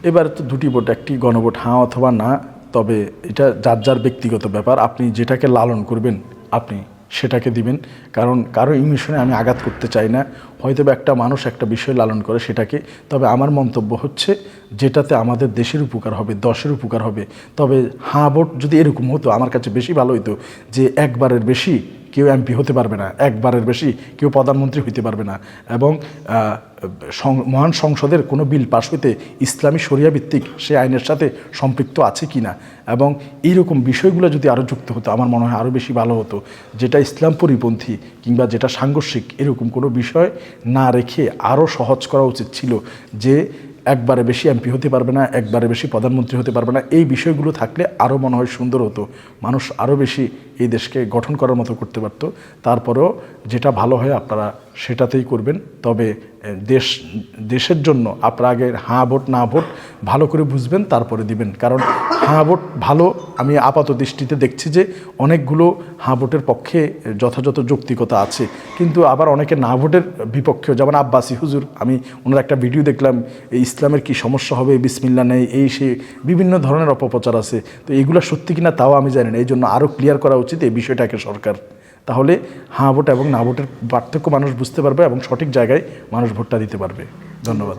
এবার তো দুটি ভোট, একটি গণভোট, হ্যাঁ অথবা না। তবে এটা যার যার ব্যক্তিগত ব্যাপার, আপনি যেটাকে লালন করবেন আপনি সেটাকে দিবেন। কারণ কারো ইমোশনে আমি আঘাত করতে চাই না। হয়তো বা একটা মানুষ একটা বিষয় লালন করে সেটাকে, তবে আমার মন্তব্য হচ্ছে যেটাতে আমাদের দেশের উপকার হবে, দশের উপকার হবে। তবে হ্যাঁ ভোট যদি এরকম হতো আমার কাছে বেশি ভালো হতো, যে একবারের বেশি কেউ এমপি হতে পারবে না, একবারের বেশি কেউ প্রধানমন্ত্রী হতে পারবে না, এবং মহান সংসদের কোনো বিল পাশ হইতে ইসলামী শরিয়া ভিত্তিক সে আইনের সাথে সম্পৃক্ত আছে কি না, এবং এইরকম বিষয়গুলো যদি আরও যুক্ত হতো আমার মনে হয় আরও বেশি ভালো হতো। যেটা ইসলাম পরিপন্থী কিংবা যেটা সাংঘর্ষিক এরকম কোনো বিষয় না রেখে আরও সহজ করা উচিত ছিল, যে একবারে বেশি এমপি হতে পারবে না, একবারে বেশি প্রধানমন্ত্রী হতে পারবে না। এই বিষয়গুলো থাকলে আরও মনে হয় সুন্দর হতো, মানুষ আরও বেশি এই দেশকে গঠন করার মতো করতে পারতো। তারপরেও যেটা ভালো হয় আপনারা সেটাতেই করবেন। তবে দেশের জন্য আপনারা আগে হ্যাঁ ভোট না ভোট ভালো করে বুঝবেন, তারপরে দিবেন। কারণ হ্যাঁ ভোট ভালো, আমি আপাত দৃষ্টিতে দেখছি যে অনেকগুলো হ্যাঁ ভোটের পক্ষে যথাযথ যৌক্তিকতা আছে, কিন্তু আবার অনেকে না ভোটের বিপক্ষেও, যেমন আব্বাসী হুজুর, আমি ওনার একটা ভিডিও দেখলাম, এই ইসলামের কি সমস্যা হবে, বিসমিল্লাহ নেই, এই সে বিভিন্ন ধরনের অপপ্রচার আছে। তো এইগুলো সত্যি কিনা তাও আমি জানি না, এই জন্য আরও ক্লিয়ার করা উচিত এই বিষয়টাকে সরকার। তাহলে হ্যাঁ ভোট এবং না ভোটের পার্থক্য মানুষ বুঝতে পারবে এবং সঠিক জায়গায় মানুষ ভোটটা দিতে পারবে। ধন্যবাদ।